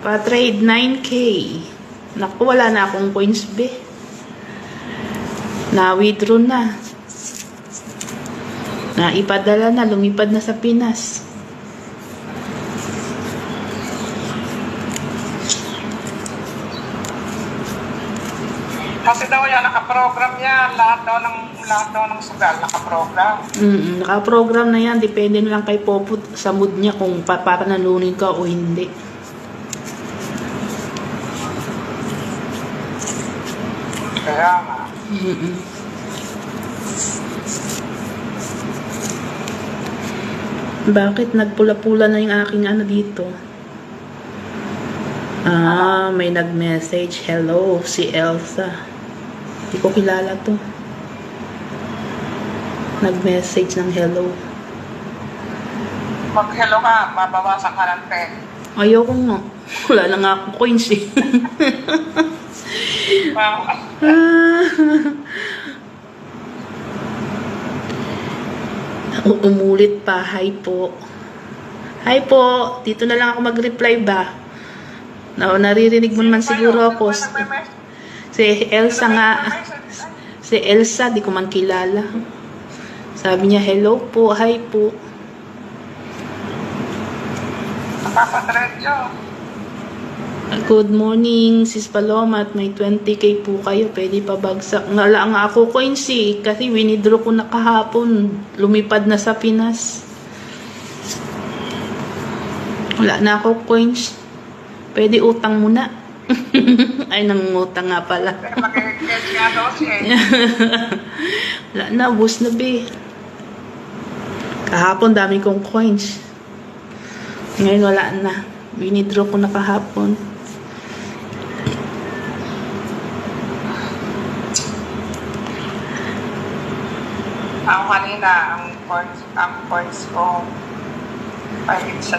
Pa-trade 9K. Naku, wala na akong coins, be. Na-withdraw na. Naipadala na, lumipad na sa Pinas. Kasi daw yan, nakaprogram yan. Lahat daw ng sugal, nakaprogram. Nakaprogram na yan. Depende na lang kay Popo sa mood niya kung papanalunin ka o hindi. Kaya nga. Bakit nagpula-pula na yung aking ano dito? May nag-message. Hello, si Elsa. Hindi ko kilala to. Nag-message ng hello. Mag-hello ka, mabawasan ka ng pen. Ayoko nga. Wala na nga akong coins eh. Umulit pa. Hi po. Hi po. Dito na lang ako mag-reply ba? Naririnig mo naman siguro ako. Si Elsa nga. Si Elsa, di ko man kilala. Sabi niya, hello po, hi po. Napapatrend yun. Good morning, Sis Paloma. At may 20K po kayo. Pwede pa bagsak. Wala nga ako coins eh. Kasi winidraw ko na kahapon. Lumipad na sa Pinas. Wala na ako coins. Pwede utang muna. Ay, nangungutang nga pala. Wala na, bus na be. Kahapon dami kong coins. Ngayon wala na. Winidraw ko na kahapon. Ako kanina, ang points ko, 120.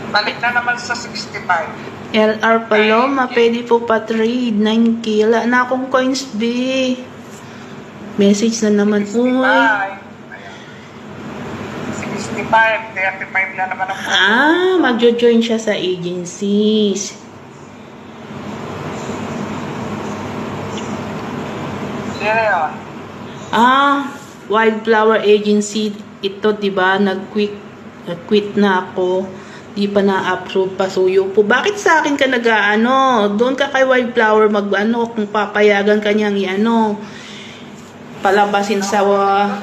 Balik na naman sa 65. LR Paloma, pwede po pa-trade. 9K. Wala na akong coins, be. Message na naman. 65. Uy. 65. 35 na naman ang Magjo-join siya sa agencies. Sino yun? Wildflower Agency. Ito, diba? Nag-quit na ako. Di pa na-approve pa suyo po. Bakit sa akin ka nag-ano? Doon ka kay Wildflower mag-ano kung papayagan ka niyang i-ano. Palabasin sa wala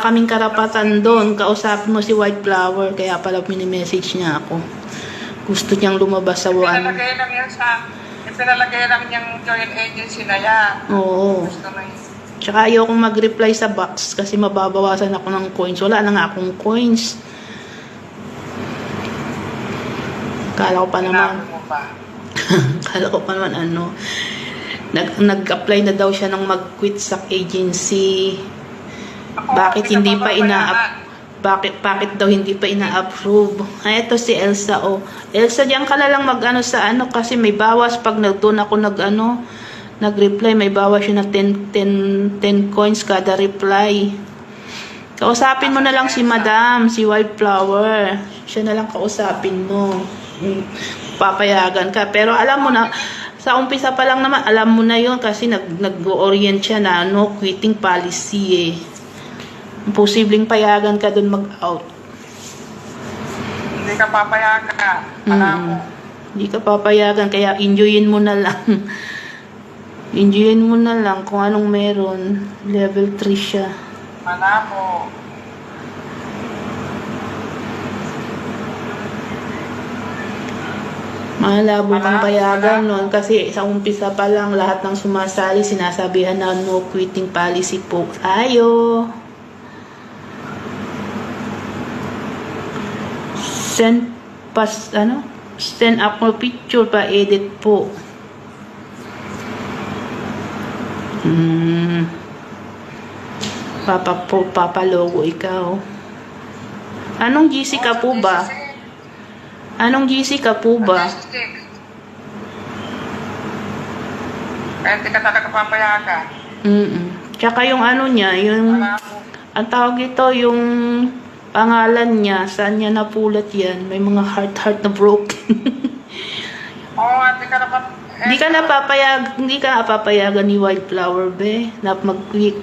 kaming karapatan doon. Kausapin mo si Wildflower. Kaya pala mini-message niya ako. Gusto niyang lumabas sa Pinalagay lang yan pinalagay lang niyang joint agency na yan. Oo. Gusto na yun. Tsaka ayokong mag-reply sa box kasi mababawasan ako ng coins. Wala na nga akong coins. Kala ko pa naman. Kala ko pa naman ano. Nag-apply na daw siya ng mag-quit sa agency. Bakit hindi pa bakit daw hindi pa ina-approve? Ay, ito si Elsa. Elsa, diyan ka na lang mag-ano sa ano kasi may bawas pag doon ako nag-reply, may bawas yun na 10 coins kada reply. Kausapin mo na lang si Madam, si Wildflower. Siya na lang kausapin mo. Papayagan ka. Pero alam mo na, sa umpisa pa lang naman, alam mo na yun kasi nag-orient siya na no quitting policy eh. Posibleng payagan ka dun mag-out. Hindi ka papayagan. Hindi ka papayagan, kaya enjoyin mo na lang. Enjoyin mo na lang kung anong meron. Level 3 siya. Malabo. Malabo kang payagan nun kasi sa umpisa pa lang lahat ng sumasali sinasabihan na no quitting policy po. Ayo. Send up mo picture pa edit po. Papa logo ikaw. Anong GC ka po ba? Anong GC ka po ba? Kaya hindi ka talaga papayagan. Tsaka yung ano niya, yung ang tawag ito, yung pangalan niya, saan niya napulot yan? May mga heart na broken. Oo, hindi ka naman... Hindi ka papayagan ni Wildflower, be, na mag-quick.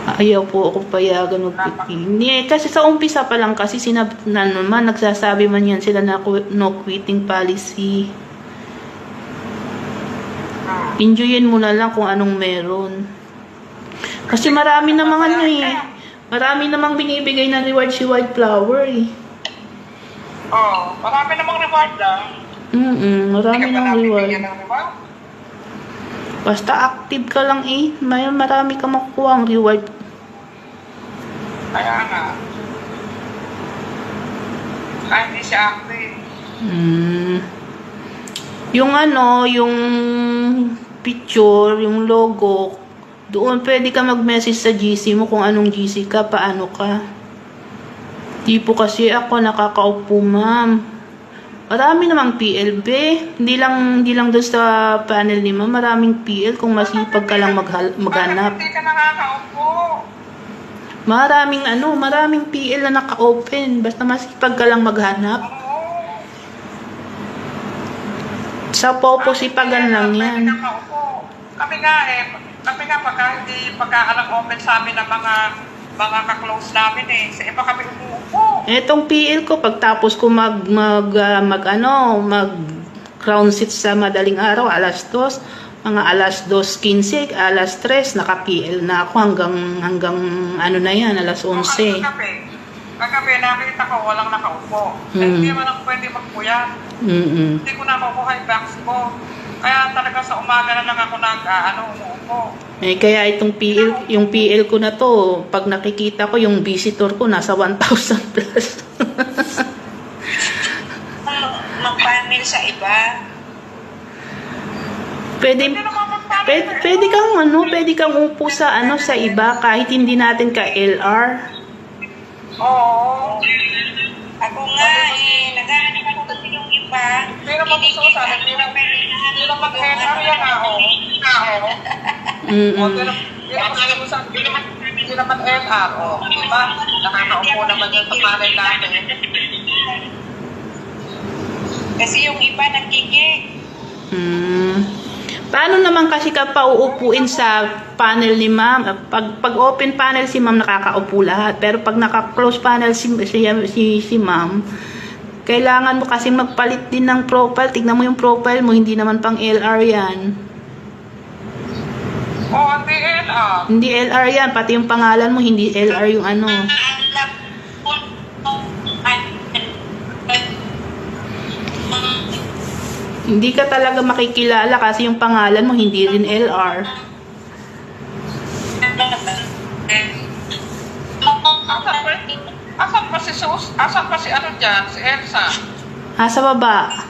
Ayaw po ako payagan mag-quick. Hindi, kasi sa umpisa pa lang kasi nagsasabi man yan sila na no quitting policy. Enjoyin mo na lang kung anong meron. Kasi marami namang marami namang binibigay na reward si Wildflower eh. Oo, marami namang reward lang. Marami Hindi ka pa namang reward. nabibigyan ng reward? Basta active ka lang eh. Marami ka makukuha ang reward. Kaya nga. Hindi siya active. Yung yung picture, yung logo, doon pwede ka mag-message sa GC mo kung anong GC ka, paano ka. Di po kasi ako nakakaupo, ma'am. Marami namang PLB. Hindi lang doon sa panel ni ma'am. Maraming PL kung masipag ka lang maghanap. Bakit hindi ka nakakaupo? Maraming PL na naka-open. Basta masipag ka lang maghanap. Oo. Sa Popo sipagan lang yan. Kami nga pagka alang open sa amin ng mga ka-close namin eh. Sa iba kami umuupo. Etong PL ko, pagtapos ko mag crown sit sa madaling araw, alas 2, mga alas 2:15, alas 3, naka-PL na ako hanggang na yan, alas 11. Kagabi, nakita ko walang nakaupo. Hindi naman ako pwede magpuyat. Hindi ko na makuha yung box ko. Kaya talaga sa umaga na lang ako umuupo. Kaya yung PL ko na to, pag nakikita ko yung visitor ko, nasa 1,000 plus. Mag-panel sa iba. Pwede kang upo sa sa iba kahit hindi natin ka LR. Oo. Ako nga nag-aanap ako kasi yung iba. Pero mag-usasan, hindi na mag-LR yan ako. Hindi naman LR. Diba? Nakakaupo naman yung pangalan natin. Kasi yung iba nagkikik. Paano naman kasi ka pauupuin sa panel ni ma'am? Pag open panel si ma'am, nakakaupo lahat. Pero pag naka-close panel si ma'am, kailangan mo kasi magpalit din ng profile. Tignan mo yung profile mo, hindi naman pang LR yan. Hindi LR. Hindi LR yan, pati yung pangalan mo, hindi LR yung Hindi ka talaga makikilala kasi yung pangalan mo hindi rin LR. Asan pa si ano dyan? Si Elsa? Nasa baba.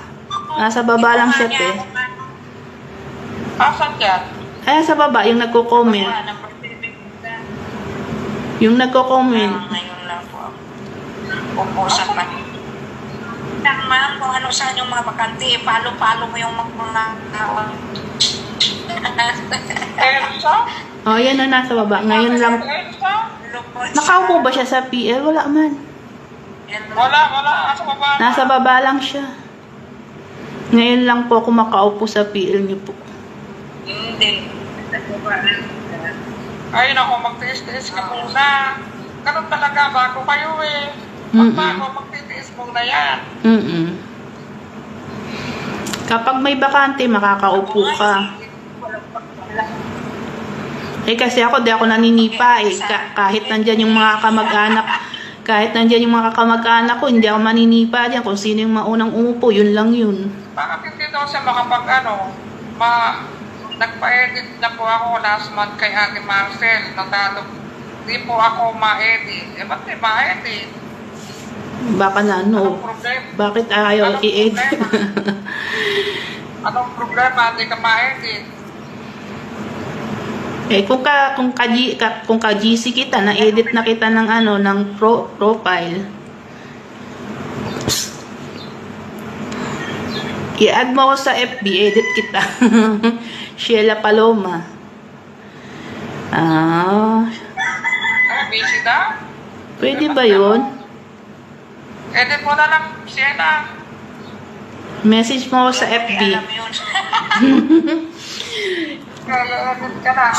Nasa baba lang siya, te. Asan dyan? Ay, sa baba, yung nagko-comment. Yung nagko-comment. Ngayon lang po ako. Upo-usan pa. Ma'am, kung ano saan yung mga bakante, palo-palo mo yung mga Elsa? Yan na, nasa baba. Ngayon lang. Elsa? Nakaupo ba siya sa PL? Wala man. Wala. Nasa baba. Nasa baba lang siya. Ngayon lang po ako makaupo sa PL niyo po. Hindi. Ay, naku, magtiis-tiis ka muna. Ganun talaga, bago kayo eh. Pag bago, magtitiis muna yan. Kapag may bakante, makakaupo ka. Kasi di ako naninipa eh. Kahit nandyan yung mga kamag-anak, ko, hindi ako maninipa dyan. Kung sino yung maunang umupo, yun lang yun. Bakit hindi daw siya nagpa-edit na po ako last month kay Ate Marcel. Di po ako ma-edit. Ba't di ma-edit? Baka Anong problema? Bakit ayaw i-edit? Anong problema? Hindi ka ma-edit. Kung ka GC kita, na-edit na kita ng ng profile. I-add mo ako sa FB, edit kita. Sheila Paloma. Busy daw? Pwede ba yun? Edit mo na lang, Sienna. Message mo ako sa FB. Alam mo yun. Kaya edit ka na.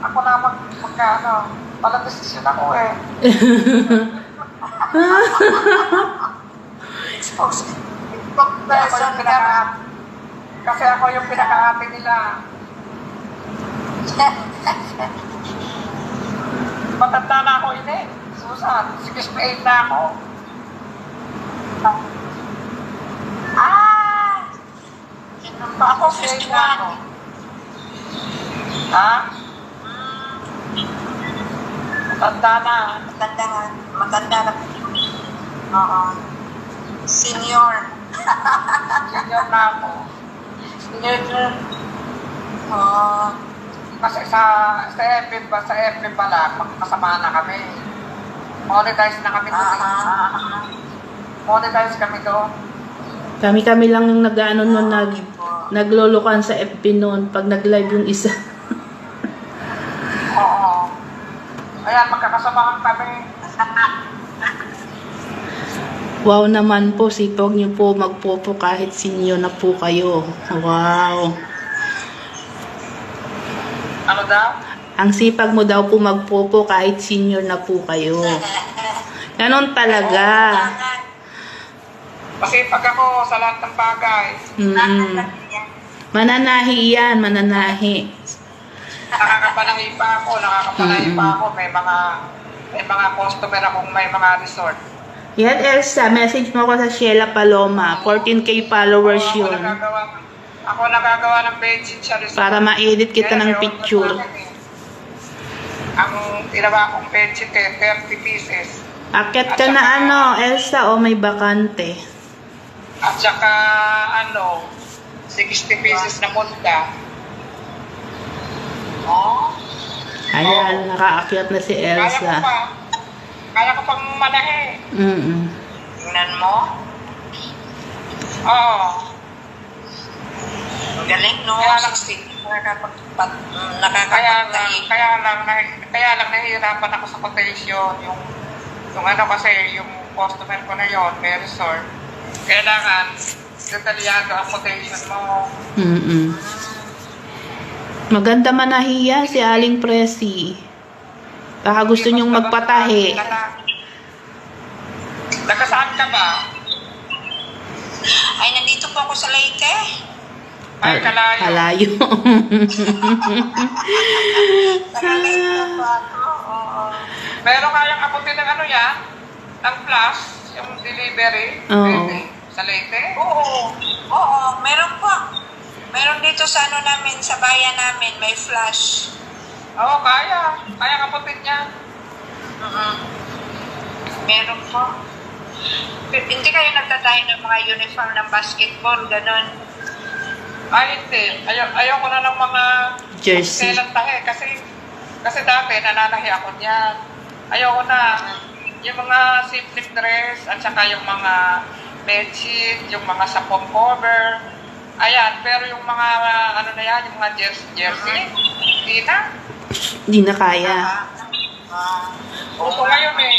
Ako na magkano. Walang desisyon ako eh. Kasi ako yung pinaka-ate nila. Matanda na ako ini. Susan, 68 na ako. Ah! Ako 68 na ako. Ha? Matanda na. Matanda nga. Matanda na. Oo. Senior. Senior na ako. Senior. Oo. Kasi sa FB pa lang, magkasama na kami. Monetize na kami doon. Monetize kami doon. Kami lang yung nag-ano nun, naglolokan sa FB noon pag nag-live yung isa. Oo. Ayan, magkakasamahan kami. Wow naman po, sipag niyo po magpopo kahit senior na po kayo. Wow. Ano daw? Ang sipag mo daw po magpopo kahit senior na po kayo. Ganon talaga. Kasi pag ako sa lahat ng bagay, Mananahi yan, mananahi. nakakapanahi pa ako. May mga customer akong may mga resort. Yan, Elsa, message mo ako sa Sheila Paloma. 14K followers Ako yun. nagagawa ng page sa resort. Para ma-edit kita ng Kaya may picture. order sa akin eh. Ang tinawa kong page 30 pieces. Akit ka na ano, Elsa, o may bakante. At saka 60 pieces na punta. Oh. Ayan, nakaakyat na si Elsa. Kaya ko pang manahe. Tingnan mo. Oo. Ang galing, no? Kaya lang- 60. Kaya Nakakapagtahi. lang nahihirapan ako sa quotation. Yung kasi yung customer ko na yon, may resort. Kailangan detalyado ang quotation mo. Maganda manahiya si Aling Presi. Baka gusto niyong magpatahi. Nakasaan ka ba? Ay, nandito po ako sa Leyte. Ay, kalayo. Kalayo. Leyte po ako. Oo. Meron kayang abutin ng yan? Ng plus, yung delivery. Oo. Pwede. Sa Leyte? Oo. Oo, meron po. Meron dito sa namin, sa bayan namin, may flash. Oo, kaya. Kaya abutin niya. Meron po. Hindi kayo nagtatayo ng mga uniform ng basketball, ganon. Ay, hindi. Ayoko na ng mga Jersey. selang tahe. Kasi dati nananahi ako niyan. Ayoko na. Yung mga simple dress at saka yung mga bedsheet, yung mga sapong cover. Ayan, pero yung mga yung mga jersey, hindi na. Hindi na kaya. Uso ngayon eh.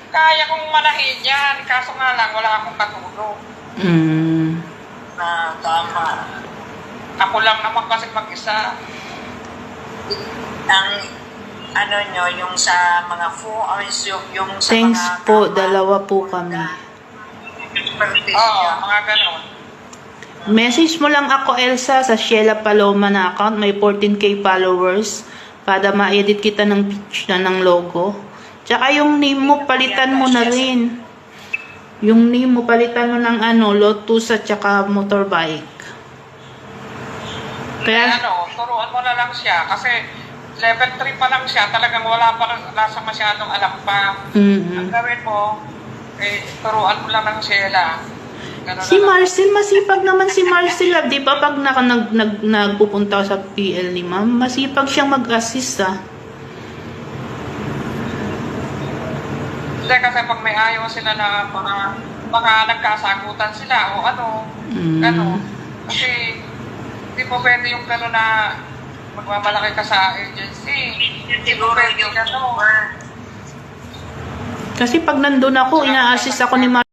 Kaya kong manahin yan, kaso nga lang wala akong katulong. Tama. Ako lang naman kasi mag-isa. Ang nyo, yung sa mga hours, yung sa Thanks mga po, dalawa po kami. Oo, mga ganon. Message mo lang ako, Elsa, sa Sheila Paloma na account. May 14K followers. Para ma-edit kita ng picture na ng logo. Tsaka yung name mo, palitan mo na rin. Yung name mo, palitan mo ng Lotus at tsaka motorbike. Kaya, Turuan mo na lang siya kasi level 3 pa lang siya, talagang wala sa masyadong alam pa. Ang gawin mo, turuan mo lang ng Sheila. Ganun si na lang. Marcel, masipag naman si Marcel. Di ba pag nagpupunta sa PL ni ma'am, masipag siyang mag-assist Hindi, kasi pag may ayaw sila na baka nagkasagutan sila o gano'n. Kasi hindi po pwede yung gano'n na magmamalaki ka sa agency. Hindi po Siguro pwede yung gano'n. Kasi pag nandun ako, ina-assist ako ni